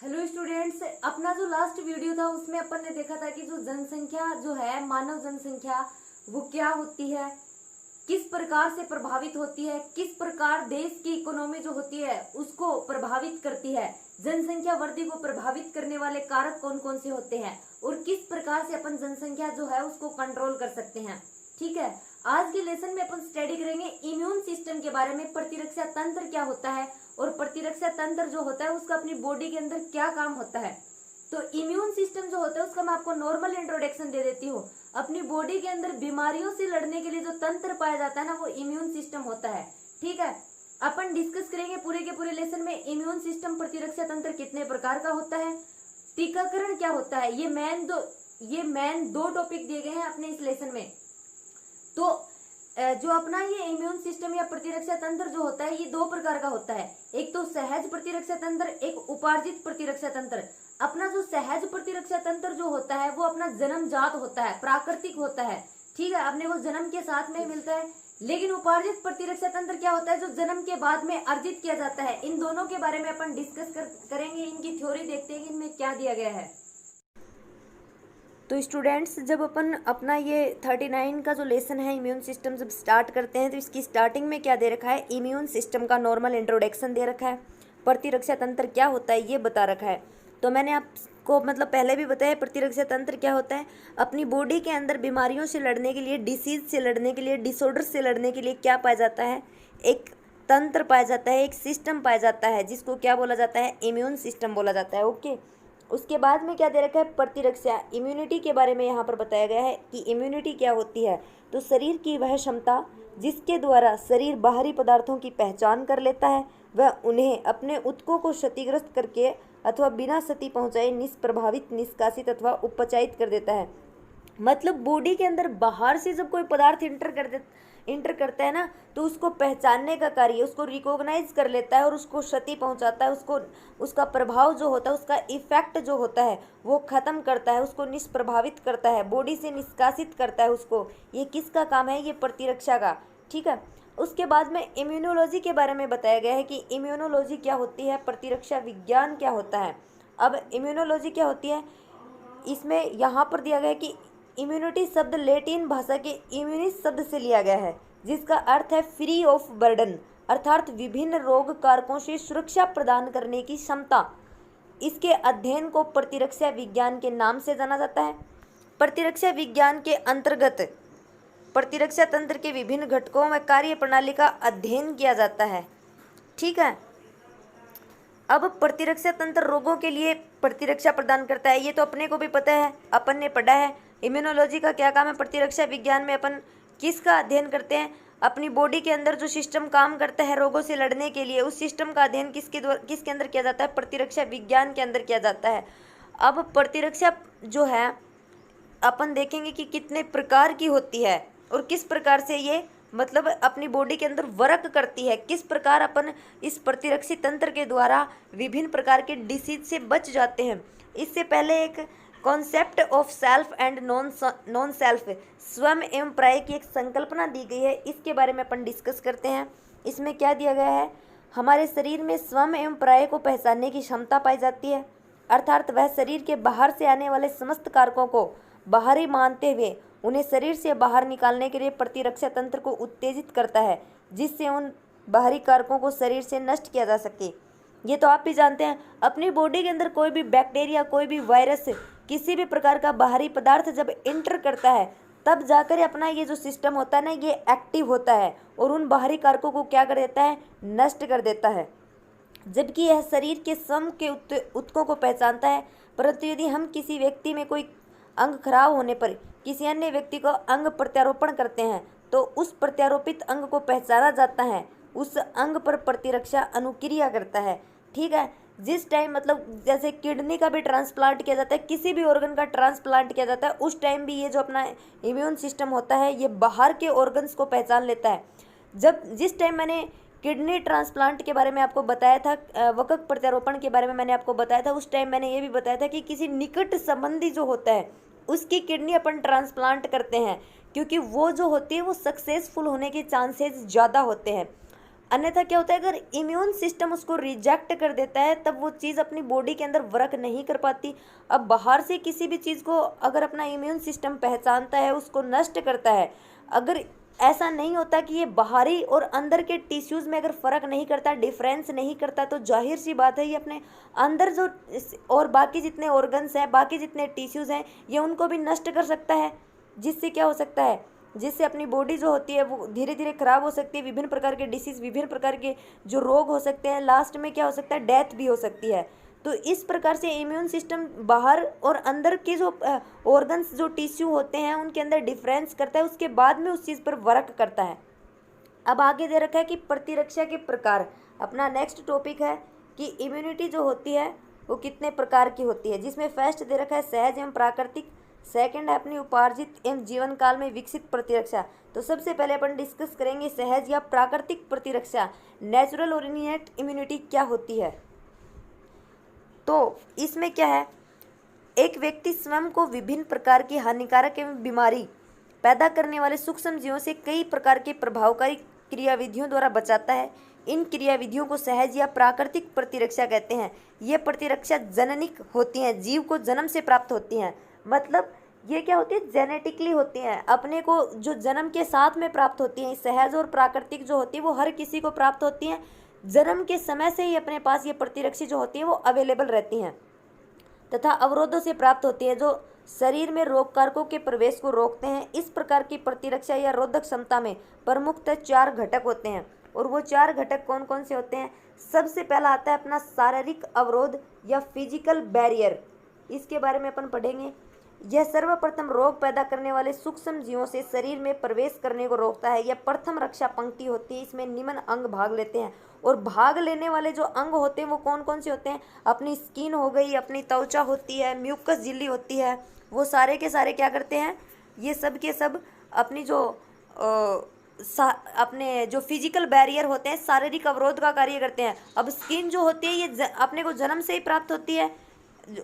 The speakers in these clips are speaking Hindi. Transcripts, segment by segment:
हेलो स्टूडेंट्स, अपना जो लास्ट वीडियो था उसमें अपन ने देखा था कि जो जनसंख्या जो है, मानव जनसंख्या, वो क्या होती है, किस प्रकार से प्रभावित होती है, किस प्रकार देश की इकोनॉमी जो होती है उसको प्रभावित करती है, जनसंख्या वृद्धि को प्रभावित करने वाले कारक कौन कौन से होते हैं और किस प्रकार से अपन जनसंख्या जो है उसको कंट्रोल कर सकते हैं। ठीक है, आज के लेसन में अपन स्टडी करेंगे इम्यून सिस्टम के बारे में, प्रतिरक्षा तंत्र क्या होता है और प्रतिरक्षा तंत्र जो होता है उसका अपनी बॉडी के अंदर क्या काम होता है। तो इम्यून सिस्टम जो होता है उसका मैं आपको नॉर्मल इंट्रोडक्शन दे देती हूँ। अपनी बॉडी के अंदर बीमारियों से लड़ने के लिए जो तंत्र पाया जाता है ना, वो इम्यून सिस्टम होता है। ठीक है, अपन डिस्कस करेंगे पूरे के पूरे लेसन में इम्यून सिस्टम प्रतिरक्षा तंत्र कितने प्रकार का होता है, टीकाकरण क्या होता है। ये मेन दो टॉपिक दिए गए हैं अपने इस लेसन में। तो जो अपना ये इम्यून सिस्टम या प्रतिरक्षा तंत्र जो होता है ये दो प्रकार का होता है, एक तो सहज प्रतिरक्षा तंत्र, एक उपार्जित प्रतिरक्षा तंत्र। अपना जो सहज प्रतिरक्षा तंत्र जो होता है वो अपना जन्मजात होता है, प्राकृतिक होता है। ठीक है, अपने को जन्म के साथ में मिलता है। लेकिन उपार्जित प्रतिरक्षा तंत्र क्या होता है, जो जन्म के बाद में अर्जित किया जाता है। इन दोनों के बारे में अपन डिस्कस करेंगे, इनकी थ्योरी देखते हैं कि इनमें क्या दिया गया है। तो स्टूडेंट्स, जब अपन अपना ये 39 का जो लेसन है इम्यून सिस्टम जब स्टार्ट करते हैं तो इसकी स्टार्टिंग में क्या दे रखा है, इम्यून सिस्टम का नॉर्मल इंट्रोडक्शन दे रखा है, प्रतिरक्षा तंत्र क्या होता है ये बता रखा है। तो मैंने आपको पहले भी बताया प्रतिरक्षा तंत्र क्या होता है। अपनी बॉडी के अंदर बीमारियों से लड़ने के लिए, डिसीज से लड़ने के लिए, डिसऑर्डर से लड़ने के लिए क्या पाया जाता है, एक तंत्र पाया जाता है, एक सिस्टम पाया जाता है जिसको क्या बोला जाता है, इम्यून सिस्टम बोला जाता है। ओके, उसके बाद में क्या दे रखा है, प्रतिरक्षा, इम्यूनिटी के बारे में यहाँ पर बताया गया है कि इम्यूनिटी क्या होती है। तो शरीर की वह क्षमता जिसके द्वारा शरीर बाहरी पदार्थों की पहचान कर लेता है, वह उन्हें अपने ऊतकों को क्षतिग्रस्त करके अथवा बिना क्षति पहुँचाए निष्प्रभावित, निष्कासित अथवा उपचारित कर देता है। मतलब बॉडी के अंदर बाहर से जब कोई पदार्थ इंटर करता है ना, तो उसको पहचानने का कार्य, उसको रिकॉग्नाइज कर लेता है और उसको क्षति पहुंचाता है, उसको उसका प्रभाव जो होता है, उसका इफेक्ट जो होता है वो खत्म करता है, उसको निष्प्रभावित करता है, बॉडी से निष्कासित करता है उसको। ये किसका काम है, ये प्रतिरक्षा का। ठीक है, उसके बाद में इम्यूनोलॉजी के बारे में बताया गया है कि इम्यूनोलॉजी क्या होती है, प्रतिरक्षा विज्ञान क्या होता है। अब इम्यूनोलॉजी क्या होती है, इसमें यहाँ पर दिया गया है कि इम्यूनिटी शब्द लैटिन भाषा के इम्यूनिस शब्द से लिया गया है, जिसका अर्थ है फ्री ऑफ बर्डन, अर्थात विभिन्न रोग कारकों से सुरक्षा प्रदान करने की क्षमता। इसके अध्ययन को प्रतिरक्षा विज्ञान के नाम से जाना जाता है। प्रतिरक्षा विज्ञान के अंतर्गत प्रतिरक्षा तंत्र के विभिन्न घटकों में कार्य प्रणाली का अध्ययन किया जाता है। ठीक है, अब प्रतिरक्षा तंत्र रोगों के लिए प्रतिरक्षा प्रदान करता है, ये तो अपने को भी पता है, अपन ने पढ़ा है। इम्यूनोलॉजी का क्या काम है, प्रतिरक्षा विज्ञान में अपन किसका अध्ययन करते हैं, अपनी बॉडी के अंदर जो सिस्टम काम करता है रोगों से लड़ने के लिए, उस सिस्टम का अध्ययन किसके अंदर किया जाता है, प्रतिरक्षा विज्ञान के अंदर किया जाता है। अब प्रतिरक्षा जो है अपन देखेंगे कि कितने प्रकार की होती है और किस प्रकार से ये अपनी बॉडी के अंदर वर्क करती है, किस प्रकार अपन इस प्रतिरक्षी तंत्र के द्वारा विभिन्न प्रकार के डिसीज से बच जाते हैं। इससे पहले एक concept of self and non self, स्वयं एवं पर्याय की एक संकल्पना दी गई है, इसके बारे में अपन डिस्कस करते हैं। इसमें क्या दिया गया है, हमारे शरीर में स्वयं एवं पर्याय को पहचानने की क्षमता पाई जाती है, अर्थात वह शरीर के बाहर से आने वाले समस्त कारकों को बाहरी मानते हुए उन्हें शरीर से बाहर निकालने के लिए प्रतिरक्षा तंत्र को उत्तेजित करता है, जिससे उन बाहरी कारकों को शरीर से नष्ट किया जा सके। ये तो आप भी जानते हैं, अपनी बॉडी के अंदर कोई भी बैक्टीरिया, कोई भी वायरस, किसी भी प्रकार का बाहरी पदार्थ जब इंटर करता है तब जाकर अपना ये जो सिस्टम होता है ना, ये एक्टिव होता है और उन बाहरी कारकों को क्या कर देता है, नष्ट कर देता है। जबकि यह शरीर के स्वयं के ऊतकों को पहचानता है, परंतु यदि हम किसी व्यक्ति में कोई अंग खराब होने पर किसी अन्य व्यक्ति को अंग प्रत्यारोपण करते हैं तो उस प्रत्यारोपित अंग को पहचाना जाता है, उस अंग पर प्रतिरक्षा अनुक्रिया करता है। ठीक है, जिस टाइम जैसे किडनी का भी ट्रांसप्लांट किया जाता है, किसी भी ऑर्गन का ट्रांसप्लांट किया जाता है, उस टाइम भी ये जो अपना इम्यून सिस्टम होता है ये बाहर के ऑर्गन्स को पहचान लेता है। जिस टाइम मैंने किडनी ट्रांसप्लांट के बारे में आपको बताया था, वकक प्रत्यारोपण के बारे में मैंने आपको बताया था, उस टाइम मैंने ये भी बताया था कि किसी निकट संबंधी जो होता है उसकी किडनी अपन ट्रांसप्लांट करते हैं, क्योंकि वो जो होती है वो सक्सेसफुल होने के चांसेस ज़्यादा होते हैं। अन्यथा क्या होता है, अगर इम्यून सिस्टम उसको रिजेक्ट कर देता है तब वो चीज़ अपनी बॉडी के अंदर वर्क नहीं कर पाती। अब बाहर से किसी भी चीज़ को अगर अपना इम्यून सिस्टम पहचानता है, उसको नष्ट करता है, अगर ऐसा नहीं होता कि ये बाहरी और अंदर के टिश्यूज़ में अगर फ़र्क नहीं करता, डिफरेंस नहीं करता, तो जाहिर सी बात है ये अपने अंदर जो और बाकी जितने ऑर्गन्स हैं, बाकी जितने टिश्यूज़ हैं, ये उनको भी नष्ट कर सकता है। जिससे क्या हो सकता है, जिससे अपनी बॉडी जो होती है वो धीरे धीरे खराब हो सकती है, विभिन्न प्रकार के डिसीज़, विभिन्न प्रकार के जो रोग हो सकते हैं, लास्ट में क्या हो सकता है, डेथ भी हो सकती है। तो इस प्रकार से इम्यून सिस्टम बाहर और अंदर के जो ऑर्गन्स, जो टिश्यू होते हैं, उनके अंदर डिफरेंस करता है, उसके बाद में उस चीज़ पर वर्क करता है। अब आगे दे रखा है कि प्रतिरक्षा के प्रकार। अपना नेक्स्ट टॉपिक है कि इम्यूनिटी जो होती है वो कितने प्रकार की होती है, जिसमें फर्स्ट दे रखा है सहज एवं प्राकृतिक, सेकंड है अपनी उपार्जित एवं जीवन काल में विकसित प्रतिरक्षा। तो सबसे पहले अपन डिस्कस करेंगे सहज या प्राकृतिक प्रतिरक्षा, नेचुरल और इनहेरेंट इम्यूनिटी क्या होती है। तो इसमें क्या है, एक व्यक्ति स्वयं को विभिन्न प्रकार की हानिकारक एवं बीमारी पैदा करने वाले सूक्ष्म जीवों से कई प्रकार के प्रभावकारी क्रियाविधियों द्वारा बचाता है। इन क्रियाविधियों को सहज या प्राकृतिक प्रतिरक्षा कहते हैं। ये प्रतिरक्षा जननिक होती हैं, जीव को जन्म से प्राप्त होती हैं। मतलब ये क्या होती है, जेनेटिकली होती हैं, अपने को जो जन्म के साथ में प्राप्त होती हैं। सहज और प्राकृतिक जो होती है वो हर किसी को प्राप्त होती हैं, जन्म के समय से ही अपने पास ये प्रतिरक्षी जो होती है वो अवेलेबल रहती हैं तथा अवरोधों से प्राप्त होती है जो शरीर में रोग कारकों के प्रवेश को रोकते हैं। इस प्रकार की प्रतिरक्षा या रोधक क्षमता में प्रमुखतः 4 घटक होते हैं, और वो 4 घटक कौन कौन से होते हैं। सबसे पहला आता है अपना शारीरिक अवरोध या फिजिकल बैरियर। इसके बारे में अपन पढ़ेंगे। यह सर्वप्रथम रोग पैदा करने वाले सूक्ष्म जीवों से शरीर में प्रवेश करने को रोकता है। यह प्रथम रक्षा पंक्ति होती है, इसमें निम्न अंग भाग लेते हैं, और भाग लेने वाले जो अंग होते हैं वो कौन कौन से होते हैं। अपनी स्किन हो गई, अपनी त्वचा होती है, म्यूकस झिल्ली होती है, वो सारे के सारे क्या करते हैं, ये सब के सब अपनी जो अपने जो फिजिकल बैरियर होते हैं, शारीरिक अवरोध का कार्य करते हैं। अब स्किन जो होती है ये अपने को जन्म से ही प्राप्त होती है,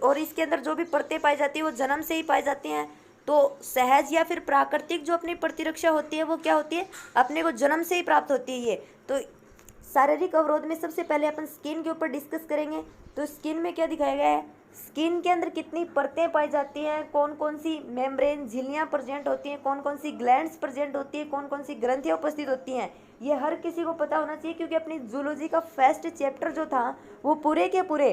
और इसके अंदर जो भी परतें पाई जाती है वो जन्म से ही पाई जाती हैं। तो सहज या फिर प्राकृतिक जो अपनी प्रतिरक्षा होती है वो क्या होती है, अपने को जन्म से ही प्राप्त होती है ये। तो शारीरिक अवरोध में सबसे पहले अपन स्किन के ऊपर डिस्कस करेंगे। तो स्किन में क्या दिखाया गया है, स्किन के अंदर कितनी परतें पाई जाती हैं, कौन कौन सी मेम्ब्रेन झिल्लियाँ प्रेजेंट होती हैं, कौन कौन सी ग्लैंड्स प्रेजेंट होती है, कौन कौन सी ग्रंथियाँ उपस्थित होती हैं, ये हर किसी को पता होना चाहिए। क्योंकि अपनी जूलॉजी का फर्स्ट चैप्टर जो था वो पूरे के पूरे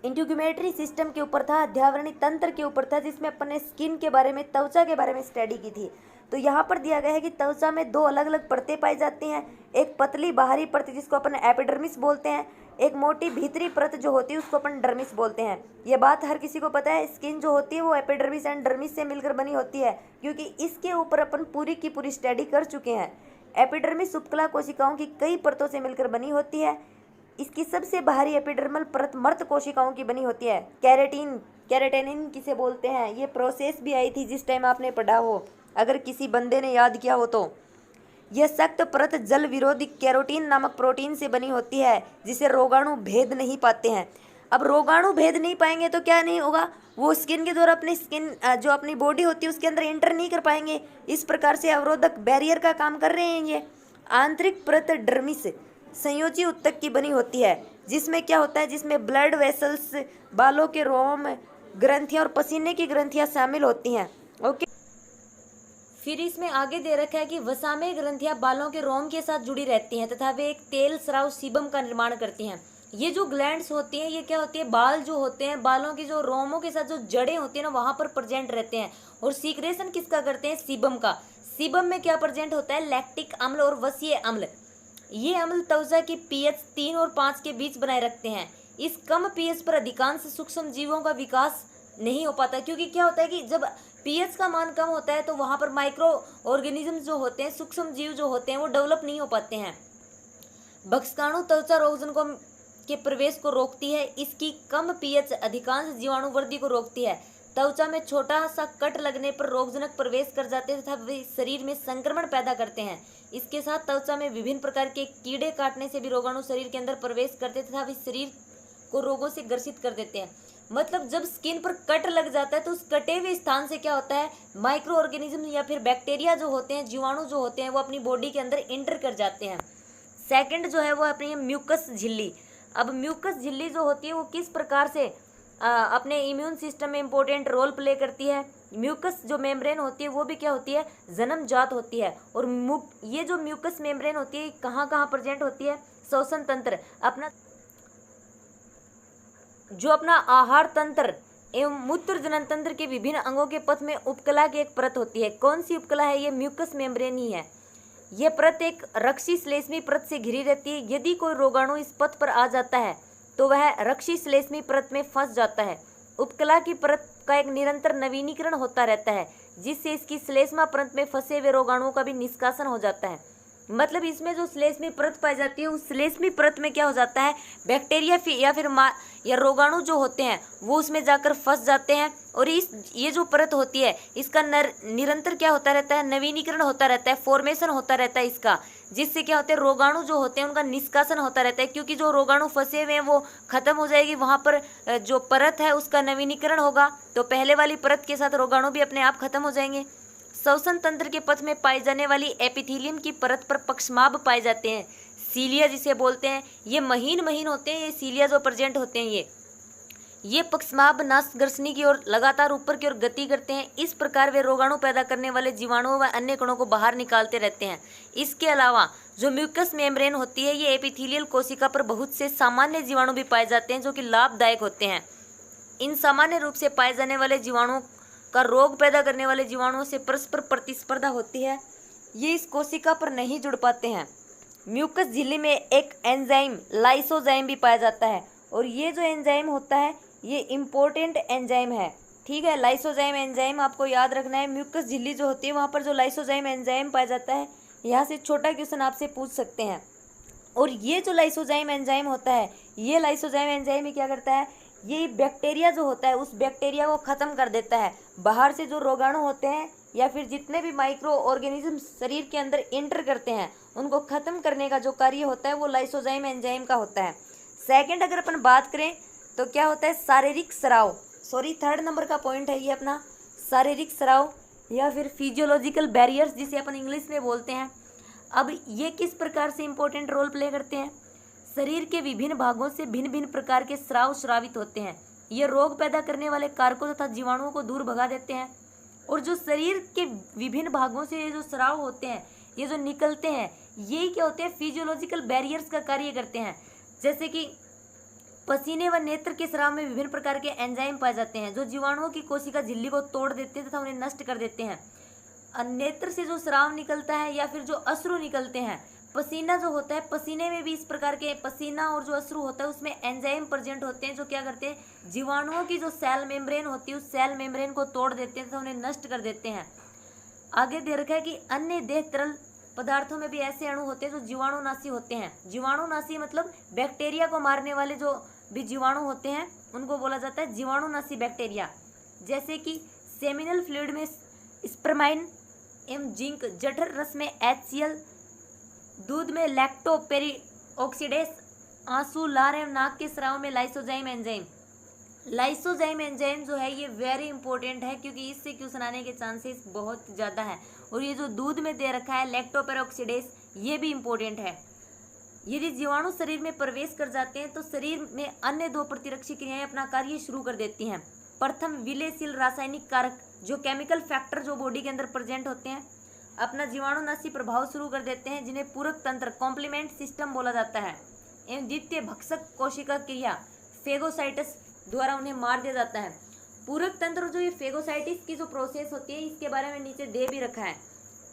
इंट्यूगुमेटरी सिस्टम के ऊपर था, अध्यावरणी तंत्र के ऊपर था, जिसमें अपन ने स्किन के बारे में, त्वचा के बारे में स्टडी की थी। तो यहाँ पर दिया गया है कि त्वचा में 2 अलग अलग परतें पाई जाती हैं। एक पतली बाहरी परत जिसको अपन एपिडर्मिस बोलते हैं, एक मोटी भीतरी परत जो होती है उसको अपन डर्मिस बोलते हैं। ये बात हर किसी को पता है, स्किन जो होती है वो एपिडर्मिस एंड डर्मिस से मिलकर बनी होती है, क्योंकि इसके ऊपर अपन पूरी की पूरी स्टडी कर चुके हैं। एपिडर्मिस उपकला कोशिकाओं की कई परतों से मिलकर बनी होती है। इसकी सबसे बाहरी एपिडर्मल परत मर्त कोशिकाओं की बनी होती है। कैरेटेनिन किसे बोलते हैं, ये प्रोसेस भी आई थी जिस टाइम आपने पढ़ा हो, अगर किसी बंदे ने याद किया हो तो। यह सख्त परत जल विरोधी कैरोटीन नामक प्रोटीन से बनी होती है, जिसे रोगाणु भेद नहीं पाते हैं। अब रोगाणु भेद नहीं पाएंगे तो क्या नहीं होगा, वो स्किन के द्वारा अपनी स्किन जो अपनी बॉडी होती है उसके अंदर एंटर नहीं कर पाएंगे। इस प्रकार से अवरोधक बैरियर का काम कर रहे हैं ये। आंतरिक परत डर्मिस संयोजी उत्तक की बनी होती है, जिसमें क्या होता है, जिसमें ब्लड वेसल्स, बालों के रोम, ग्रंथियां और पसीने की ग्रंथियां शामिल होती हैं। ओके, फिर इसमें आगे दे रखा है कि वसामय ग्रंथियां बालों के रोम के साथ जुड़ी रहती हैं तथा वे एक तेल स्राव सीबम का निर्माण करती हैं। ये जो ग्लैंड्स होती हैं ये क्या होती है, बाल जो होते हैं, बालों की जो रोमों के साथ जो जड़ें होती हैं ना वहाँ पर प्रेजेंट रहते हैं, और सीक्रेशन किसका करते हैं, सीबम का। सीबम में क्या प्रेजेंट होता है, लैक्टिक अम्ल और वसीय अम्ल। ये अम्ल त्वचा की पीएच 3 और 5 के बीच बनाए रखते हैं। इस कम पीएच पर अधिकांश सूक्ष्म जीवों का विकास नहीं हो पाता, क्योंकि क्या होता है कि जब पीएच का मान कम होता है तो वहाँ पर माइक्रो ऑर्गेनिज्म जो होते हैं, सूक्ष्म जीव जो होते हैं वो डेवलप नहीं हो पाते हैं। भक्षकाणु त्वचा रोगजन को के प्रवेश को रोकती है। इसकी कम पीएच अधिकांश जीवाणु वृद्धि को रोकती है। त्वचा में छोटा सा कट लगने पर रोगजनक प्रवेश कर जाते हैं तथा वे शरीर में संक्रमण पैदा करते हैं। इसके साथ त्वचा में विभिन्न प्रकार के कीड़े काटने से भी रोगाणु शरीर के अंदर प्रवेश करते तथा वे शरीर को रोगों से ग्रसित कर देते हैं। मतलब जब स्किन पर कट लग जाता है तो उस कटे हुए स्थान से क्या होता है, माइक्रो ऑर्गेनिज्म या फिर बैक्टीरिया जो होते हैं, जीवाणु जो होते हैं वो अपनी बॉडी के अंदर एंटर कर जाते हैं। सेकंड जो है वो अपनी म्यूकस झिल्ली। अब म्यूकस झिल्ली जो होती है वो किस प्रकार से अपने इम्यून सिस्टम में इम्पोर्टेंट रोल प्ले करती है। म्यूकस जो मेम्ब्रेन होती है वो भी क्या होती है, जन्मजात होती है। और ये जो म्यूकस मेम्ब्रेन होती है कहाँ कहाँ प्रेजेंट होती है, श्वसन तंत्र, अपना आहार तंत्र एवं मूत्र जनन तंत्र के विभिन्न अंगों के पथ में उपकला की एक परत होती है। कौन सी उपकला है, ये म्यूकस मेम्ब्रेन ही है। यह परत एक रक्षी श्लेष्मी परत से घिरी रहती है। यदि कोई रोगाणु इस पथ पर आ जाता है तो वह रक्षी श्लेष्मी परत में फंस जाता है। उपकला की परत का एक निरंतर नवीनीकरण होता रहता है, जिससे इसकी श्लेष्मा परत में फंसे हुए रोगाणुओं का भी निष्कासन हो जाता है। मतलब इसमें जो श्लेष्मी परत पाई जाती है उस श्लेष्मी परत में क्या हो जाता है, बैक्टीरिया या फिर या रोगाणु जो होते हैं वो उसमें जाकर फंस जाते हैं। और ये जो परत होती है इसका निरंतर क्या होता रहता है, नवीनीकरण होता रहता है, फॉर्मेशन होता रहता है इसका, जिससे क्या होता है, रोगाणु जो होते हैं उनका निष्कासन होता रहता है। क्योंकि जो रोगाणु फंसे हुए हैं वो खत्म हो जाएगी, वहाँ पर जो परत है उसका नवीनीकरण होगा, तो पहले वाली परत के साथ रोगाणु भी अपने आप खत्म हो जाएंगे। श्वसन तंत्र के पथ में पाई जाने वाली एपिथेलियम की परत पर पक्षमाभ पाए जाते हैं, सीलिया जिसे बोलते हैं। ये महीन महीन होते हैं, ये सीलिया जो प्रेजेंट होते हैं ये पक्षमाभ नासग्रसनी की ओर लगातार ऊपर की ओर गति करते हैं। इस प्रकार वे रोगाणु पैदा करने वाले जीवाणुओं व अन्य कणों को बाहर निकालते रहते हैं। इसके अलावा जो म्यूकस मेम्ब्रेन होती है ये एपिथेलियल कोशिका पर बहुत से सामान्य जीवाणु भी पाए जाते हैं जो कि लाभदायक होते हैं। इन सामान्य रूप से पाए जाने वाले जीवाणुओं का रोग पैदा करने वाले जीवाणुओं से परस्पर प्रतिस्पर्धा होती है, ये इस कोशिका पर नहीं जुड़ पाते हैं। म्यूकस झिल्ली में एक एंजाइम लाइसोजाइम भी पाया जाता है, और ये जो एंजाइम होता है ये इम्पोर्टेंट एंजाइम है। ठीक है, लाइसोजाइम एंजाइम आपको याद रखना है। म्यूकस झिल्ली जो होती है वहाँ पर जो लाइसोजाइम एंजाइम पाया जाता है, यहाँ से छोटा क्वेश्चन आपसे पूछ सकते हैं। और ये जो लाइसोजाइम एंजाइम होता है, ये लाइसोजाइम एंजाइम ही क्या करता है, ये बैक्टीरिया जो होता है उस बैक्टीरिया को ख़त्म कर देता है। बाहर से जो रोगाणु होते हैं या फिर जितने भी माइक्रो ऑर्गेनिज्म शरीर के अंदर एंटर करते हैं उनको ख़त्म करने का जो कार्य होता है वो लाइसोजाइम एंजाइम का होता है। सेकंड अगर अपन बात करें तो क्या होता है, शारीरिक स्राव। थर्ड नंबर का पॉइंट है ये अपना, शारीरिक स्राव या फिर फिजियोलॉजिकल बैरियर्स जिसे अपन इंग्लिश में बोलते हैं। अब ये किस प्रकार से इंपॉर्टेंट रोल प्ले करते हैं, शरीर के विभिन्न भागों से भिन्न भिन्न प्रकार के स्राव स्रावित होते हैं। ये रोग पैदा करने वाले कारकों तथा जीवाणुओं को दूर भगा देते हैं। और जो शरीर के विभिन्न भागों से ये जो स्राव होते हैं, ये जो निकलते हैं, यही क्या होते हैं, फिजियोलॉजिकल बैरियर्स का कार्य करते हैं। जैसे कि पसीने व नेत्र के स्राव में विभिन्न प्रकार के एंजाइम पाए जाते हैं जो जीवाणुओं की कोशिका झिल्ली को तोड़ देते हैं तथा उन्हें नष्ट कर देते हैं। नेत्र से जो स्राव निकलता है या फिर जो अश्रु निकलते हैं, पसीना जो होता है, पसीने में भी इस प्रकार के पसीना और जो अश्रु होता है उसमें एंजाइम प्रेजेंट होते हैं जो क्या करते हैं, जीवाणुओं की जो सेल मेम्ब्रेन होती है उस सेल मेम्ब्रेन को तोड़ देते हैं तथा उन्हें नष्ट कर देते हैं। आगे दे रखा है कि अन्य देह तरल पदार्थों में भी ऐसे अणु होते हैं जो जीवाणुनाशी होते हैं। जीवाणुनाशी मतलब बैक्टीरिया को मारने वाले जो भी जीवाणु होते हैं उनको बोला जाता है जीवाणुनाशी बैक्टीरिया। जैसे कि सेमिनल फ्लूइड में स्पर्माइन एवं जिंक, जठर रस में HCl, दूध में लैक्टोपेरीऑक्सीडेस, आंसू, लार एवं नाक के स्राव में लाइसोजाइम एंजाइम। लाइसोजाइम एंजाइम जो है ये वेरी इंपॉर्टेंट है क्योंकि इससे क्वेश्चन आने के चांसेस बहुत ज़्यादा है। और ये जो दूध में दे रखा है लैक्टोपेरोक्सीडेस, ये भी इंपॉर्टेंट है। यदि जीवाणु शरीर में प्रवेश कर जाते हैं तो शरीर में अन्य दो प्रतिरक्षी क्रियाएं अपना कार्य शुरू कर देती हैं। प्रथम, विलयशील रासायनिक कारक जो केमिकल फैक्टर जो बॉडी के अंदर प्रेजेंट होते हैं अपना जीवाणुनाशी प्रभाव शुरू कर देते हैं, जिन्हें पूरक तंत्र कॉम्प्लीमेंट सिस्टम बोला जाता है। एवं द्वितीय, भक्षक कोशिका क्रिया फेगोसाइटस द्वारा उन्हें मार दिया जाता है। पूरक तंत्र जो ये फेगोसाइटिस की जो प्रोसेस होती है इसके बारे में नीचे दे भी रखा है।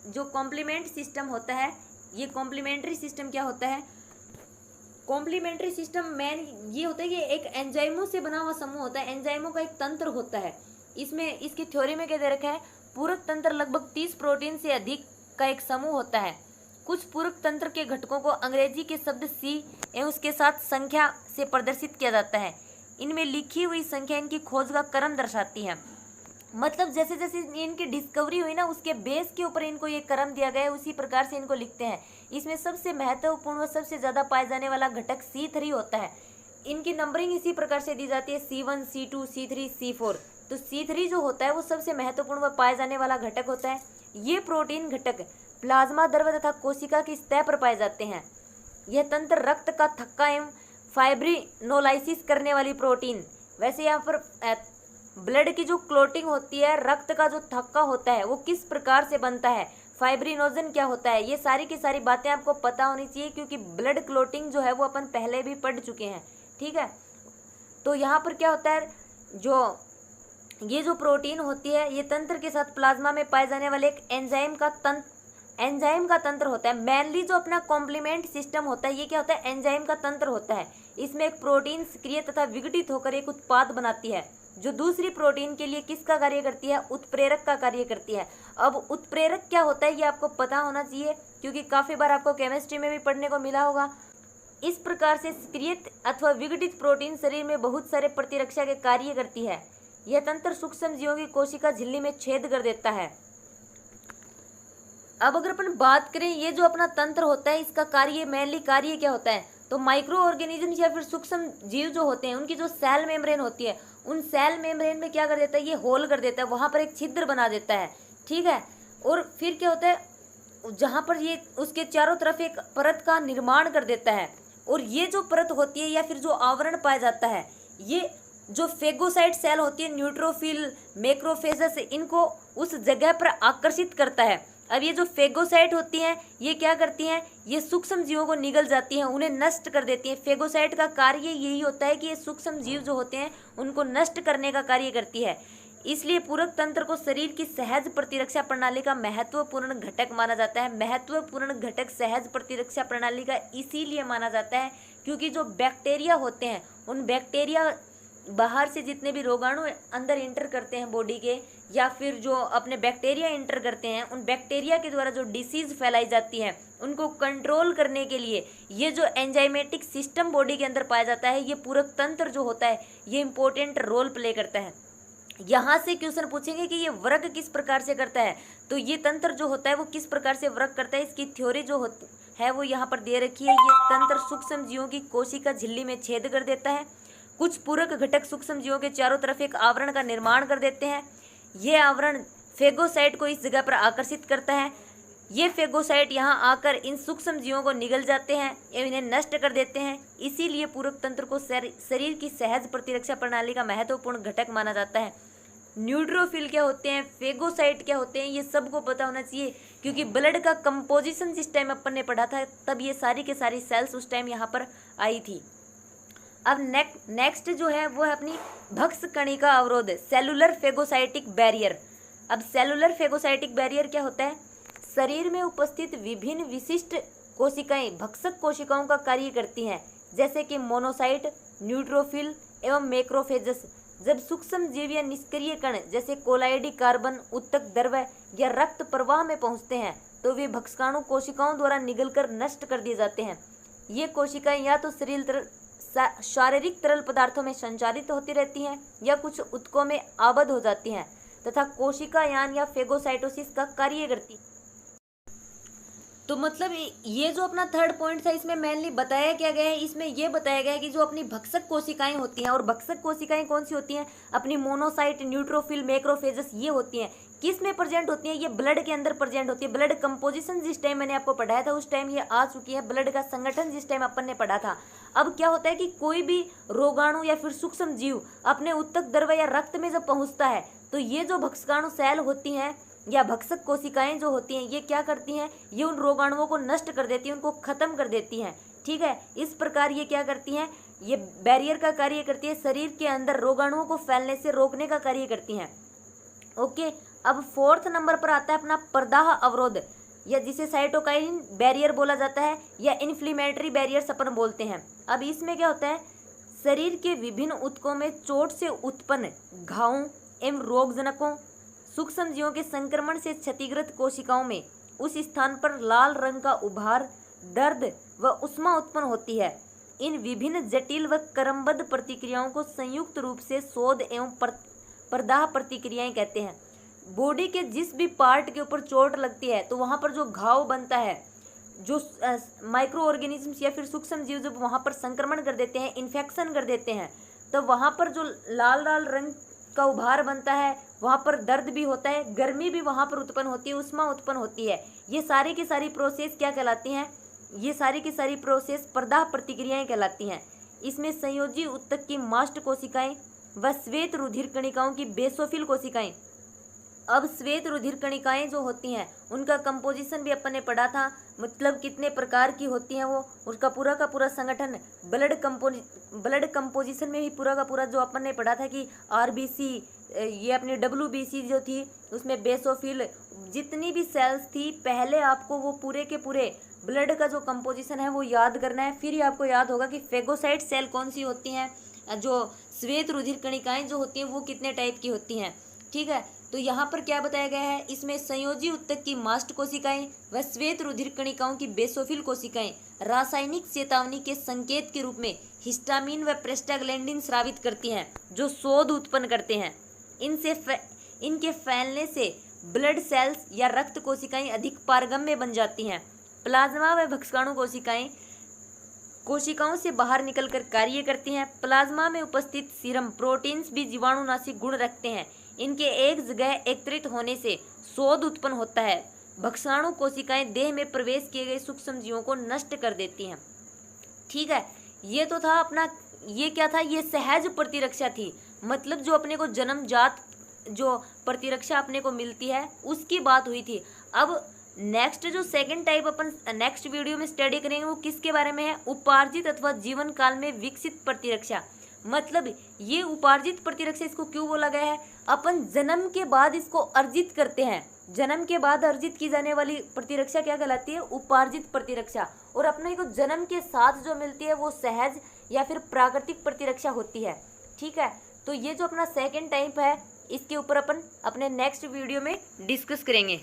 जो कॉम्प्लीमेंट सिस्टम होता है, ये कॉम्प्लीमेंट्री सिस्टम क्या होता है, कॉम्प्लीमेंट्री सिस्टम मेन ये होता है कि एक एंजाइमों से बना हुआ समूह होता है, एंजाइमों का एक तंत्र होता है। इसमें इसकी थ्योरी में क्या दे रखा है, पूरक तंत्र लगभग 30 प्रोटीन से अधिक का एक समूह होता है। कुछ पूरक तंत्र के घटकों को अंग्रेजी के शब्द सी एवं उसके साथ संख्या से प्रदर्शित किया जाता है। इनमें लिखी हुई संख्या इनकी खोज का क्रम दर्शाती है। मतलब जैसे जैसे इनकी डिस्कवरी हुई ना उसके बेस के ऊपर इनको ये क्रम दिया गया है, उसी प्रकार से इनको लिखते हैं। इसमें सबसे महत्वपूर्ण व सबसे ज़्यादा पाए जाने वाला घटक C3 होता है। इनकी नंबरिंग इसी प्रकार से दी जाती है C1, C2, C3, C4। तो C3 जो होता है वो सबसे महत्वपूर्ण व पाए जाने वाला घटक होता है। ये प्रोटीन घटक प्लाज्मा द्रव्य तथा कोशिका की सतह पर पाए जाते हैं। यह तंत्र रक्त का थक्का एवं फाइब्रिनोलाइसिस करने वाली प्रोटीन, वैसे यहाँ पर ब्लड की जो क्लोटिंग होती है, रक्त का जो थक्का होता है वो किस प्रकार से बनता है, फाइब्रिनोजन क्या होता है, ये सारी की सारी बातें आपको पता होनी चाहिए, क्योंकि ब्लड क्लोटिंग जो है वो अपन पहले भी पढ़ चुके हैं। ठीक है, तो यहाँ पर क्या होता है, जो ये जो प्रोटीन होती है ये तंत्र के साथ प्लाज्मा में पाए जाने वाले एक एंजाइम का तंत्र होता है। मेनली जो अपना कॉम्प्लीमेंट सिस्टम होता है ये क्या होता है, एंजाइम का तंत्र होता है। इसमें एक प्रोटीन सक्रिय तथा विघटित होकर एक उत्पाद बनाती है जो दूसरी प्रोटीन के लिए किसका कार्य करती है, उत्प्रेरक का कार्य करती है। अब उत्प्रेरक क्या होता है ये आपको पता होना चाहिए, क्योंकि काफ़ी बार आपको केमिस्ट्री में भी पढ़ने को मिला होगा। इस प्रकार से सक्रियत अथवा विघटित प्रोटीन शरीर में बहुत सारे प्रतिरक्षा के कार्य करती है। यह तंत्र सूक्ष्म जीवों की कोशिका झिल्ली में छेद कर देता है। अब अगर अपन बात करें ये जो अपना तंत्र होता है इसका कार्य, मेनली कार्य क्या होता है, तो माइक्रो ऑर्गेनिजम्स या फिर सूक्ष्म जीव जो होते हैं उनकी जो सेल मेम्ब्रेन होती है, उन सेल मेम्ब्रेन में क्या कर देता है, ये होल कर देता है, वहाँ पर एक छिद्र बना देता है। ठीक है, और फिर क्या होता है, जहाँ पर ये उसके चारों तरफ एक परत का निर्माण कर देता है, और ये जो परत होती है या फिर जो आवरण पाया जाता है, ये जो फेगोसाइट सेल होती है, न्यूट्रोफिल, मैक्रोफेजस, इनको उस जगह पर आकर्षित करता है। अब ये जो फेगोसाइट होती हैं ये क्या करती हैं, ये सूक्ष्म जीवों को निगल जाती हैं, उन्हें नष्ट कर देती हैं। फेगोसाइट का कार्य यही होता है कि ये सूक्ष्म जीव जो होते हैं उनको नष्ट करने का कार्य करती है। इसलिए पूरक तंत्र को शरीर की सहज प्रतिरक्षा प्रणाली का महत्वपूर्ण घटक माना जाता है। महत्वपूर्ण घटक सहज प्रतिरक्षा प्रणाली का इसीलिए माना जाता है क्योंकि जो बैक्टीरिया होते हैं, उन बैक्टीरिया बाहर से जितने भी रोगाणु अंदर इंटर करते हैं बॉडी के, या फिर जो अपने बैक्टीरिया इंटर करते हैं, उन बैक्टीरिया के द्वारा जो डिसीज फैलाई जाती है उनको कंट्रोल करने के लिए ये जो एंजाइमेटिक सिस्टम बॉडी के अंदर पाया जाता है, ये पूरक तंत्र जो होता है ये इंपॉर्टेंट रोल प्ले करता है। यहाँ से क्वेश्चन पूछेंगे कि ये वर्क किस प्रकार से करता है, तो ये तंत्र जो होता है वो किस प्रकार से वर्क करता है, इसकी थ्योरी जो होती है वो यहाँ पर दे रखी है। ये तंत्र सूक्ष्म जीवों की कोशिका झिल्ली में छेद कर देता है। कुछ पूरक घटक सूक्ष्म जीवों के चारों तरफ एक आवरण का निर्माण कर देते हैं। ये आवरण फेगोसाइट को इस जगह पर आकर्षित करता है। ये फेगोसाइट यहाँ आकर इन सूक्ष्म जीवों को निगल जाते हैं एवं इन्हें नष्ट कर देते हैं। इसीलिए पूरक तंत्र को शरीर की सहज प्रतिरक्षा प्रणाली का महत्वपूर्ण घटक माना जाता है। न्यूट्रोफिल क्या होते हैं, फेगोसाइट क्या होते हैं, ये सबको पता होना चाहिए, क्योंकि ब्लड का कंपोजिशन जिस टाइम अपन ने पढ़ा था तब ये सारी के सारी सेल्स उस टाइम यहाँ पर आई थी। अब नेक्स्ट जो है वो है अपनी भक्ष कणिका अवरोध, सेलुलर फेगोसाइटिक बैरियर। अब सेलुलर फेगोसाइटिक बैरियर क्या होता है, शरीर में उपस्थित विभिन्न विशिष्ट कोशिकाएं भक्षक कोशिकाओं का कार्य करती हैं, जैसे कि मोनोसाइट, न्यूट्रोफिल एवं मैक्रोफेजस। जब सूक्ष्म जीव या निष्क्रिय कण जैसे कोलाइडी कार्बन, उत्तक द्रव्य या रक्त प्रवाह में पहुंचते हैं तो वे भक्षकाणु कोशिकाओं द्वारा निगलकर नष्ट कर दिए जाते हैं। ये कोशिकाएं या तो शारीरिक तरल पदार्थों में संचारित होती रहती हैं या कुछ ऊतकों में आबद्ध हो जाती हैं तथा कोशिका यान या फेगोसाइटोसिस का कार्य करती है। तो मतलब ये जो अपना थर्ड पॉइंट था इसमें मेनली बताया क्या गया है, इसमें ये बताया गया है कि जो अपनी भक्षक कोशिकाएं होती हैं, और भक्षक कोशिकाएं कौन सी होती हैं, अपनी मोनोसाइट, न्यूट्रोफिल, मैक्रोफेजस, ये होती हैं। किस में प्रेजेंट होती हैं, ये ब्लड के अंदर प्रेजेंट होती है। ब्लड कंपोजिशन जिस टाइम मैंने आपको पढ़ाया था उस टाइम ये आ चुकी है। ब्लड का संगठन जिस टाइम अपन ने पढ़ा था। अब क्या होता है कि कोई भी रोगाणु या फिर सूक्ष्म जीव अपने उत्तक द्रव्य या रक्त में जब पहुंचता है तो ये जो भक्षकाणु सेल होती हैं या भक्षक कोशिकाएं जो होती हैं ये क्या करती हैं, ये उन रोगाणुओं को नष्ट कर देती हैं, उनको खत्म कर देती हैं। ठीक है, इस प्रकार ये क्या करती हैं, ये बैरियर का कार्य करती है, शरीर के अंदर रोगाणुओं को फैलने से रोकने का कार्य करती हैं। ओके, अब फोर्थ नंबर पर आता है अपना प्रदाह अवरोध, या जिसे साइटोकाइन बैरियर बोला जाता है या इन्फ्लेमेटरी बैरियर्स अपन बोलते हैं। अब इसमें क्या होता है, शरीर के विभिन्न ऊतकों में चोट से उत्पन्न घावों एवं रोगजनकों, सूक्ष्म जीवों के संक्रमण से क्षतिग्रस्त कोशिकाओं में उस स्थान पर लाल रंग का उभार, दर्द व उष्मा उत्पन्न होती है। इन विभिन्न जटिल व क्रमबद्ध प्रतिक्रियाओं को संयुक्त रूप से शोध एवं प्रदाह प्रतिक्रियाएं कहते हैं। बॉडी के जिस भी पार्ट के ऊपर चोट लगती है तो वहाँ पर जो घाव बनता है, जो माइक्रो ऑर्गेनिजम्स या फिर सूक्ष्म जीव जब वहाँ पर संक्रमण कर देते हैं, इन्फेक्शन कर देते हैं, तो वहाँ पर जो लाल लाल रंग का उभार बनता है, वहाँ पर दर्द भी होता है, गर्मी भी वहाँ पर उत्पन्न होती है, उष्मा उत्पन्न होती है। ये सारी की सारी प्रोसेस क्या कहलाती हैं, ये सारी की सारी प्रोसेस प्रदाह प्रतिक्रियाएं कहलाती हैं। इसमें संयोजी ऊतक की मास्ट कोशिकाएं व श्वेत रुधिर कणिकाओं की बेसोफिल कोशिकाएं। अब श्वेत रुधिर कणिकाएं जो होती हैं उनका कंपोजिशन भी अपन ने पढ़ा था, मतलब कितने प्रकार की होती हैं वो, उसका पूरा का पूरा संगठन ब्लड कंपोजिशन में भी पूरा का पूरा जो अपन ने पढ़ा था कि आरबीसी, ये अपनी डब्ल्यूबीसी जो थी उसमें बेसोफिल, जितनी भी सेल्स थी पहले आपको वो पूरे के पूरे ब्लड का जो कंपोजिशन है वो याद करना है। फिर ही आपको याद होगा कि फेगोसाइट सेल कौन सी होती हैं, जो श्वेत रुधिर कणिकाएं जो होती हैं वो कितने टाइप की होती हैं। ठीक है, तो यहाँ पर क्या बताया गया है, इसमें संयोजी ऊतक की मास्ट कोशिकाएं व श्वेत रुधिर कणिकाओं की बेसोफिल कोशिकाएं रासायनिक चेतावनी के संकेत के रूप में हिस्टामिन व प्रेस्टाग्लैंडिन स्रावित करती हैं, जो शोध उत्पन्न करते हैं। इनके फैलने से ब्लड सेल्स या रक्त कोशिकाएं अधिक पारगम्य बन जाती हैं। प्लाज्मा व भक्षकाणु कोशिकाओं से बाहर निकलकर कार्य करती हैं। प्लाज्मा में उपस्थित सीरम प्रोटीन्स भी जीवाणुनाशी गुण रखते हैं। इनके एक जगह एकत्रित होने से शोध उत्पन्न होता है। भक्षाणु कोशिकाएं देह में प्रवेश किए गए सूक्ष्म जीवों को नष्ट कर देती हैं। ठीक है, ये तो था अपना, ये क्या था, ये सहज प्रतिरक्षा थी, मतलब जो अपने को जन्मजात जो प्रतिरक्षा अपने को मिलती है उसकी बात हुई थी। अब नेक्स्ट जो सेकंड टाइप अपन नेक्स्ट वीडियो में स्टडी करेंगे वो किसके बारे में है, उपार्जित अथवा जीवन काल में विकसित प्रतिरक्षा। मतलब ये उपार्जित प्रतिरक्षा इसको क्यों बोला गया है, अपन जन्म के बाद इसको अर्जित करते हैं, जन्म के बाद अर्जित की जाने वाली प्रतिरक्षा क्या कहलाती है, उपार्जित प्रतिरक्षा। और अपने को जन्म के साथ जो मिलती है वो सहज या फिर प्राकृतिक प्रतिरक्षा होती है। ठीक है, तो ये जो अपना सेकंड टाइप है इसके ऊपर अपन अपने नेक्स्ट वीडियो में डिस्कस करेंगे।